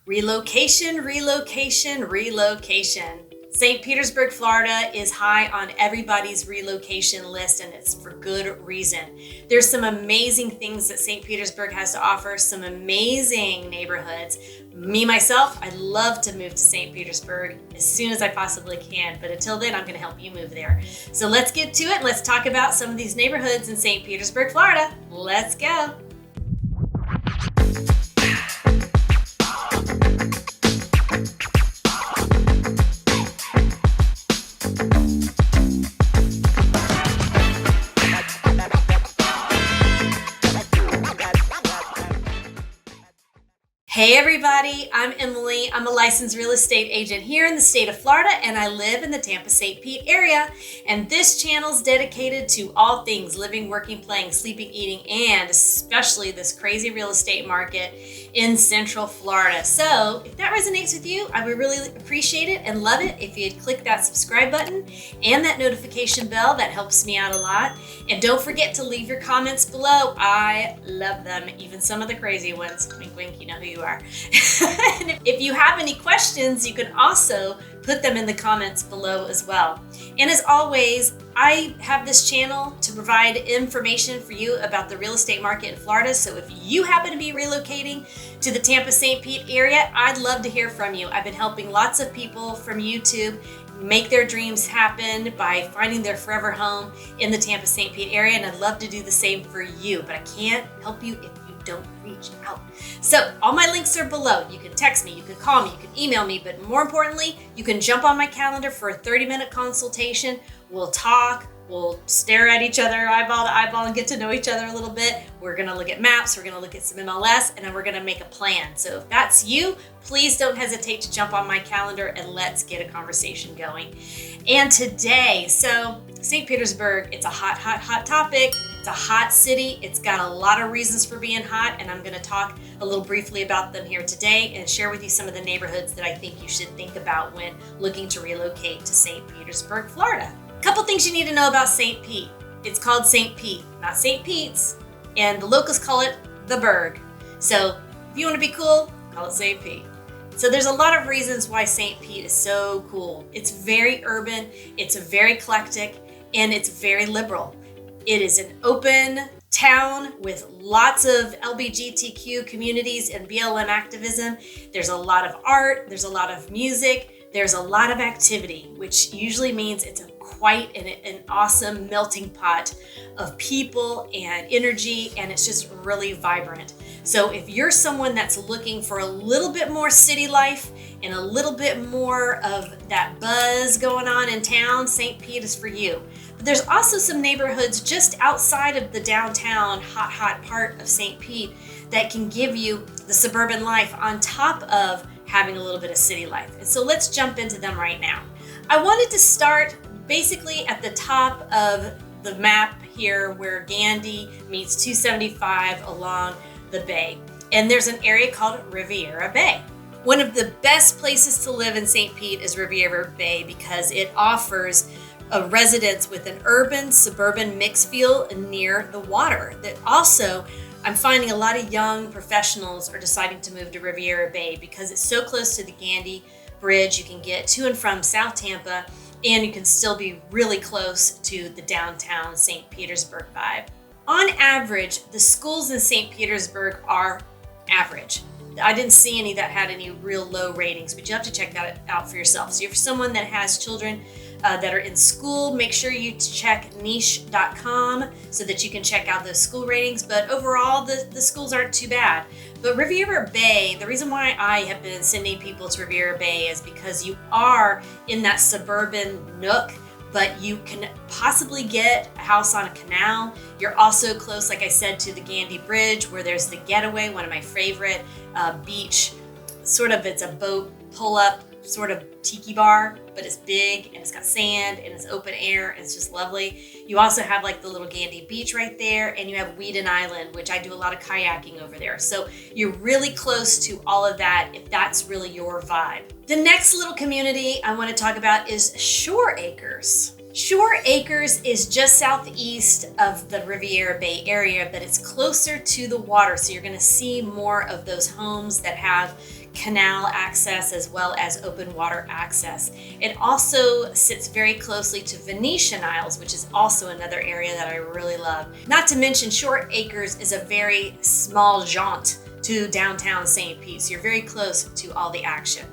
Relocation, relocation, relocation. St. Petersburg, Florida is high on everybody's relocation list, and it's for good reason. There's some amazing things that St. Petersburg has to offer, some amazing neighborhoods. Me, myself, I'd love to move to St. Petersburg as soon as I possibly can, but until then, I'm gonna help you move there. So let's get to it. Let's talk about some of these neighborhoods in St. Petersburg, Florida. Let's go. Hey everybody, I'm Emily. I'm a licensed real estate agent here in the state of Florida, and I live in the Tampa St. Pete area. And this channel is dedicated to all things living, working, playing, sleeping, eating, and especially this crazy real estate market in Central Florida. So if that resonates with you, I would really appreciate it and love it if you'd click that subscribe button and that notification bell. That helps me out a lot. And don't forget to leave your comments below. I love them, even some of the crazy ones. Wink, wink, you know who you are. And if you have any questions, you can also put them in the comments below as well. And as always, I have this channel to provide information for you about the real estate market in Florida. So if you happen to be relocating to the Tampa St. Pete area, I'd love to hear from you. I've been helping lots of people from YouTube make their dreams happen by finding their forever home in the Tampa St. Pete area, and I'd love to do the same for you, but I can't help you if you don't reach out. So all my links are below. You can text me, you can call me, you can email me, but more importantly, you can jump on my calendar for a 30-minute consultation. We'll talk, we'll stare at each other eyeball to eyeball and get to know each other a little bit. We're gonna look at maps, we're gonna look at some MLS, and then we're gonna make a plan. So if that's you, please don't hesitate to jump on my calendar and let's get a conversation going. And today, so St. Petersburg, it's a hot, hot, hot topic. It's a hot city. It's got a lot of reasons for being hot, and I'm gonna talk a little briefly about them here today and share with you some of the neighborhoods that I think you should think about when looking to relocate to St. Petersburg, Florida. Couple things you need to know about St. Pete. It's called St. Pete, not St. Pete's, and the locals call it the Berg. So if you want to be cool, call it St. Pete. So there's a lot of reasons why St. Pete is so cool. It's very urban, it's very eclectic, and it's very liberal. It is an open town with lots of LGBTQ communities and BLM activism. There's a lot of art, there's a lot of music, there's a lot of activity, which usually means it's quite an awesome melting pot of people and energy, and it's just really vibrant. So if you're someone that's looking for a little bit more city life and a little bit more of that buzz going on in town, St. Pete is for you. But there's also some neighborhoods just outside of the downtown hot part of St. Pete that can give you the suburban life on top of having a little bit of city life. And so let's jump into them right now. I wanted to start basically at the top of the map here where Gandy meets 275 along the bay. And there's an area called Riviera Bay. One of the best places to live in St. Pete is Riviera Bay because it offers a residence with an urban suburban mixed feel near the water. That also, I'm finding a lot of young professionals are deciding to move to Riviera Bay because it's so close to the Gandy Bridge. You can get to and from South Tampa, and you can still be really close to the downtown St. Petersburg vibe. On average, the schools in St. Petersburg are average. I didn't see any that had any real low ratings, but you have to check that out for yourself. So if you're someone that has children that are in school, make sure you check niche.com so that you can check out those school ratings. But overall, the schools aren't too bad. But Riviera Bay, the reason why I have been sending people to Riviera Bay is because you are in that suburban nook, but you can possibly get a house on a canal. You're also close, like I said, to the Gandy Bridge where there's the Getaway, one of my favorite beach, it's a boat pull-up sort of tiki bar, but it's big and it's got sand and it's open air and it's just lovely. You also have like the little Gandy Beach right there, and you have Weeden Island, which I do a lot of kayaking over there. So you're really close to all of that if that's really your vibe. The next little community I want to talk about is Shore Acres. Shore Acres is just southeast of the Riviera Bay area, but it's closer to the water. So you're going to see more of those homes that have canal access as well as open water access. It also sits very closely to Venetian Isles, which is also another area that I really love. Not to mention Short Acres is a very small jaunt to downtown St. Pete, so you're very close to all the action.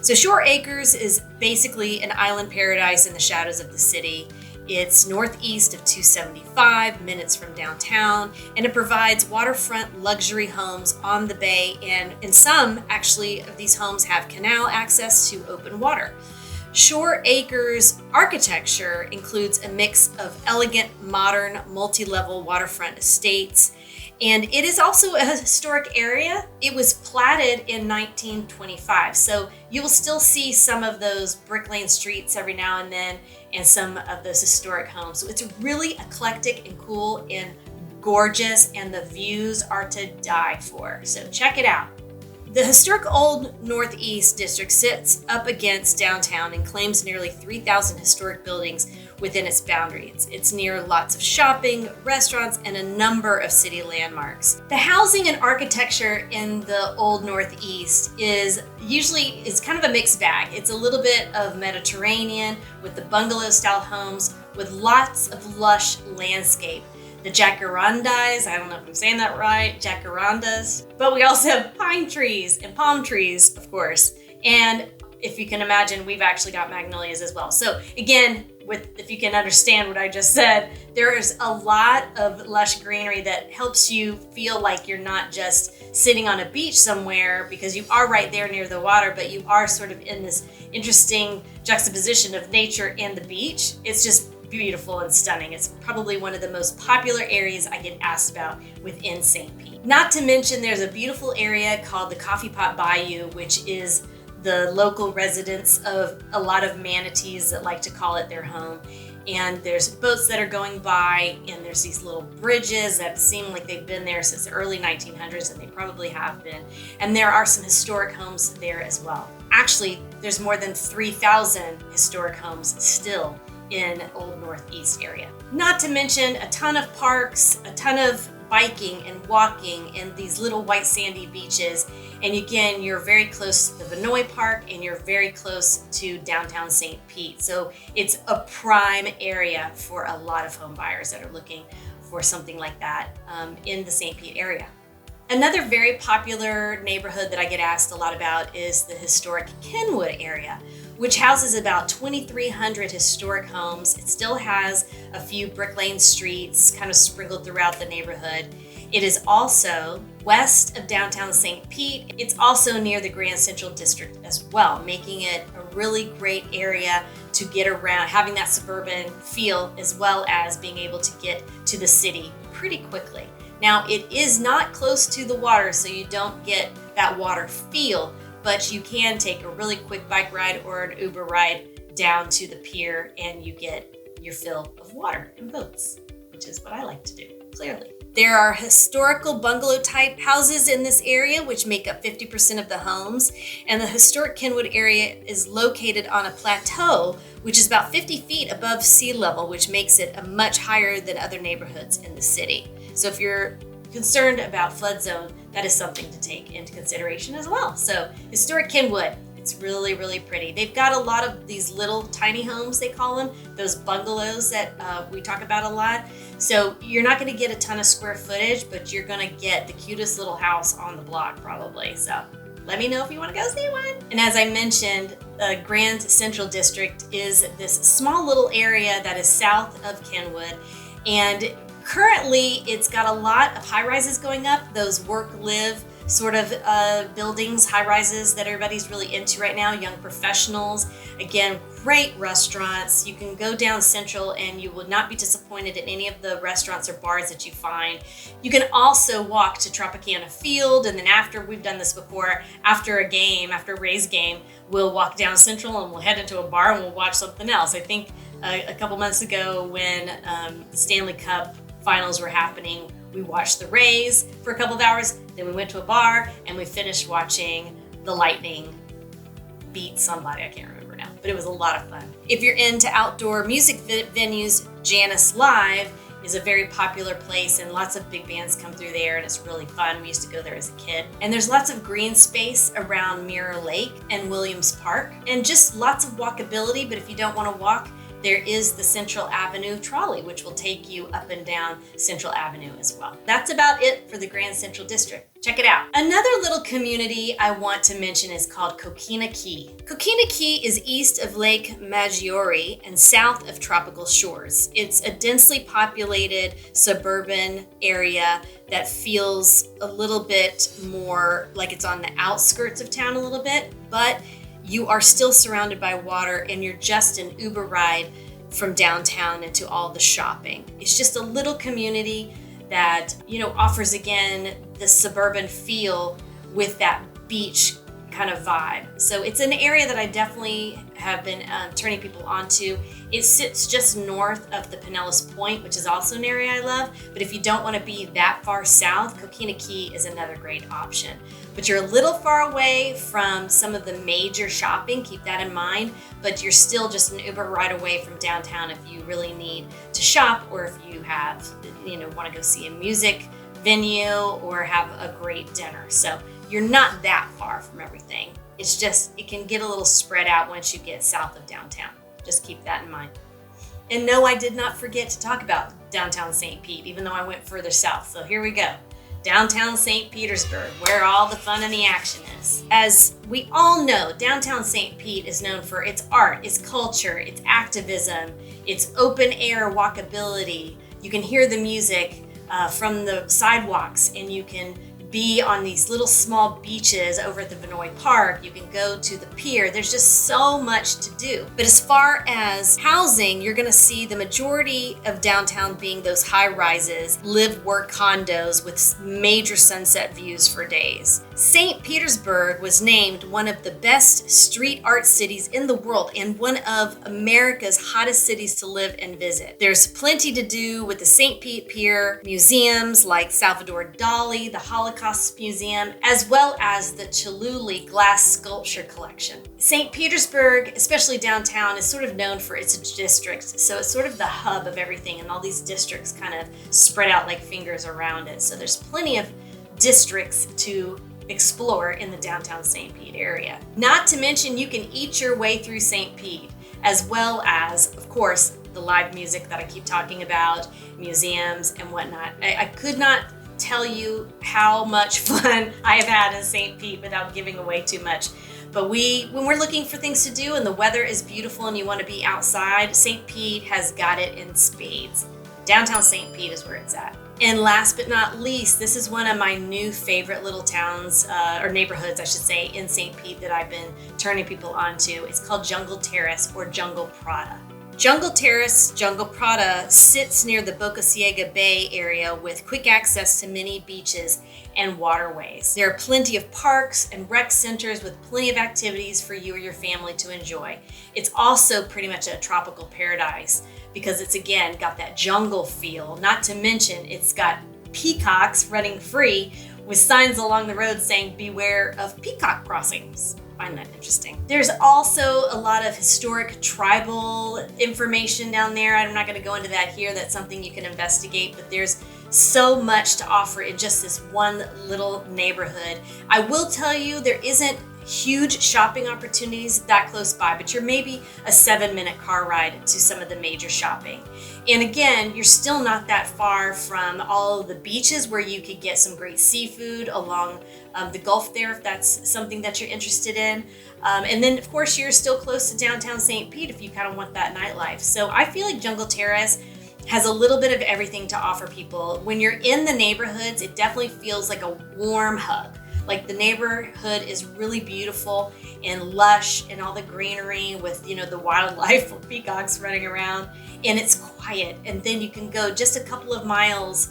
So Short Acres is basically an island paradise in the shadows of the city. It's northeast of 275, minutes from downtown, and it provides waterfront luxury homes on the bay, and some actually of these homes have canal access to open water. Short Acres architecture includes a mix of elegant, modern, multi-level waterfront estates, and it is also a historic area. It was platted in 1925, so you will still see some of those brick lane streets every now and then and some of those historic homes. So it's really eclectic and cool and gorgeous, and the views are to die for. So check it out. The historic Old Northeast District sits up against downtown and claims nearly 3,000 historic buildings within its boundaries. It's near lots of shopping, restaurants, and a number of city landmarks. The housing and architecture in the Old Northeast is kind of a mixed bag. It's a little bit of Mediterranean with the bungalow style homes with lots of lush landscape. The jacarandas, I don't know if I'm saying that right, jacarandas, but we also have pine trees and palm trees, of course. And if you can imagine, we've actually got magnolias as well. So again, if you can understand what I just said, there's a lot of lush greenery that helps you feel like you're not just sitting on a beach somewhere, because you are right there near the water, but you are sort of in this interesting juxtaposition of nature and the beach. It's just beautiful and stunning. It's probably one of the most popular areas I get asked about within St. Pete. Not to mention there's a beautiful area called the Coffee Pot Bayou, which is the local residence of a lot of manatees that like to call it their home. And there's boats that are going by, and there's these little bridges that seem like they've been there since the early 1900s, and they probably have been. And there are some historic homes there as well. Actually, there's more than 3,000 historic homes still in Old Northeast area. Not to mention a ton of parks, a ton of biking and walking, and these little white sandy beaches. And again, you're very close to the Vinoy Park, and you're very close to downtown St. Pete. So it's a prime area for a lot of home buyers that are looking for something like that in the St. Pete area. Another very popular neighborhood that I get asked a lot about is the historic Kenwood area, which houses about 2,300 historic homes. It still has a few brick lane streets kind of sprinkled throughout the neighborhood. It is also west of downtown St. Pete. It's also near the Grand Central District as well, making it a really great area to get around, having that suburban feel as well as being able to get to the city pretty quickly. Now, it is not close to the water, so you don't get that water feel, but you can take a really quick bike ride or an Uber ride down to the pier, and you get your fill of water and boats, which is what I like to do, clearly. There are historical bungalow type houses in this area, which make up 50% of the homes. And the historic Kenwood area is located on a plateau, which is about 50 feet above sea level, which makes it a much higher than other neighborhoods in the city. So if you're concerned about flood zone, that is something to take into consideration as well. So historic Kenwood, it's really, really pretty. They've got a lot of these little tiny homes, they call them, those bungalows that we talk about a lot. So you're not gonna get a ton of square footage, but you're gonna get the cutest little house on the block probably. So let me know if you wanna go see one. And as I mentioned, the Grand Central District is this small little area that is south of Kenwood. And currently, it's got a lot of high-rises going up, those work-live sort of buildings, high-rises that everybody's really into right now, young professionals. Again, great restaurants. You can go down Central and you will not be disappointed in any of the restaurants or bars that you find. You can also walk to Tropicana Field, and then after, we've done this before, after a game, after a Rays game, we'll walk down Central and we'll head into a bar and we'll watch something else. I think a couple months ago when the Stanley Cup finals were happening, we watched the Rays for a couple of hours, then we went to a bar and we finished watching the Lightning beat somebody, I can't remember now, but it was a lot of fun. If you're into outdoor music venues, Janice Live is a very popular place, and lots of big bands come through there, and it's really fun. We used to go there as a kid. And there's lots of green space around Mirror Lake and Williams Park, and just lots of walkability. But if you don't want to walk, there is the Central Avenue trolley, which will take you up and down Central Avenue as well. That's about it for the Grand Central District. Check it out. Another little community I want to mention is called Coquina Key. Coquina Key is east of Lake Maggiore and south of Tropical Shores. It's a densely populated suburban area that feels a little bit more like it's on the outskirts of town a little bit, but you are still surrounded by water, and you're just an Uber ride from downtown into all the shopping. It's just a little community that, offers again the suburban feel with that beach kind of vibe. So it's an area that I definitely have been turning people onto. It sits just north of the Pinellas Point, which is also an area I love. But if you don't want to be that far south, Coquina Key is another great option. But you're a little far away from some of the major shopping, keep that in mind, but you're still just an Uber ride away from downtown if you really need to shop, or if you have, want to go see a music venue or have a great dinner. So you're not that far from everything. It's just, it can get a little spread out once you get south of downtown. Just keep that in mind. And no, I did not forget to talk about downtown St. Pete, even though I went further south. So here we go. Downtown St. Petersburg, where all the fun and the action is. As we all know, downtown St. Pete is known for its art, its culture, its activism, its open air walkability. You can hear the music from the sidewalks, and you can be on these little small beaches over at the Vinoy Park. You can go to the pier. There's just so much to do. But as far as housing, you're going to see the majority of downtown being those high rises, live work condos with major sunset views for days. St. Petersburg was named one of the best street art cities in the world and one of America's hottest cities to live and visit. There's plenty to do with the St. Pete Pier, museums like Salvador Dali, the Holocaust Museum, as well as the Chihuly glass sculpture collection. St. Petersburg, especially downtown, is sort of known for its districts. So it's sort of the hub of everything, and all these districts kind of spread out like fingers around it. So there's plenty of districts to explore in the downtown St. Pete area. Not to mention, you can eat your way through St. Pete, as well as, of course, the live music that I keep talking about, museums and whatnot. I could not tell you how much fun I have had in St. Pete without giving away too much. But when we're looking for things to do and the weather is beautiful and you want to be outside, St. Pete has got it in spades. Downtown St. Pete is where it's at. And last but not least, this is one of my new favorite little towns, or neighborhoods, I should say, in St. Pete that I've been turning people onto. It's called Jungle Terrace, or Jungle Prada. Jungle Terrace, Jungle Prada sits near the Boca Ciega Bay area with quick access to many beaches and waterways. There are plenty of parks and rec centers with plenty of activities for you or your family to enjoy. It's also pretty much a tropical paradise because it's, again, got that jungle feel. Not to mention, it's got peacocks running free with signs along the road saying, "Beware of peacock crossings." Find that interesting. There's also a lot of historic tribal information down there. I'm not going to go into that here. That's something you can investigate, but there's so much to offer in just this one little neighborhood. I will tell you, there isn't huge shopping opportunities that close by, but you're maybe a 7-minute car ride to some of the major shopping. And again, you're still not that far from all of the beaches where you could get some great seafood along the Gulf there, if that's something that you're interested in. And then, of course, you're still close to downtown St. Pete if you kind of want that nightlife. So I feel like Jungle Terrace has a little bit of everything to offer people. When you're in the neighborhoods, it definitely feels like a warm hug. Like, the neighborhood is really beautiful and lush and all the greenery with, the wildlife, peacocks running around, and it's quiet. And then you can go just a couple of miles,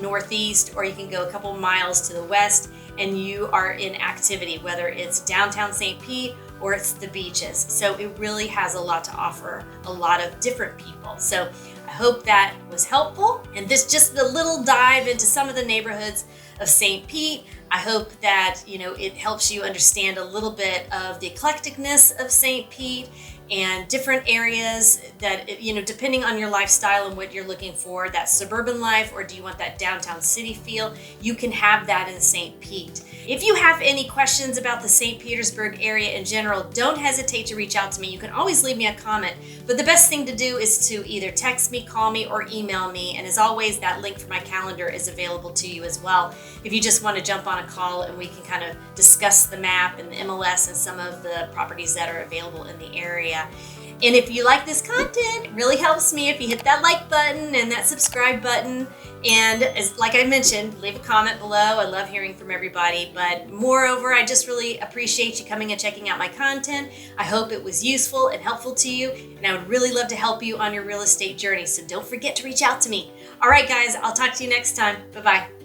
northeast, or you can go a couple of miles to the west, and you are in activity, whether it's downtown St. Pete or it's the beaches. So it really has a lot to offer a lot of different people. So I hope that was helpful. And this just a little dive into some of the neighborhoods of St. Pete. I hope that, it helps you understand a little bit of the eclecticness of St. Pete and different areas that, you know, depending on your lifestyle and what you're looking for, that suburban life, or do you want that downtown city feel, you can have that in St. Pete. If you have any questions about the St. Petersburg area in general, don't hesitate to reach out to me. You can always leave me a comment, but the best thing to do is to either text me, call me, or email me. And as always, that link for my calendar is available to you as well. If you just want to jump on a call and we can kind of discuss the map and the MLS and some of the properties that are available in the area. And if you like this content, it really helps me if you hit that like button and that subscribe button. And like I mentioned, leave a comment below. I love hearing from everybody. But moreover, I just really appreciate you coming and checking out my content. I hope it was useful and helpful to you. And I would really love to help you on your real estate journey. So don't forget to reach out to me. All right, guys, I'll talk to you next time. Bye-bye.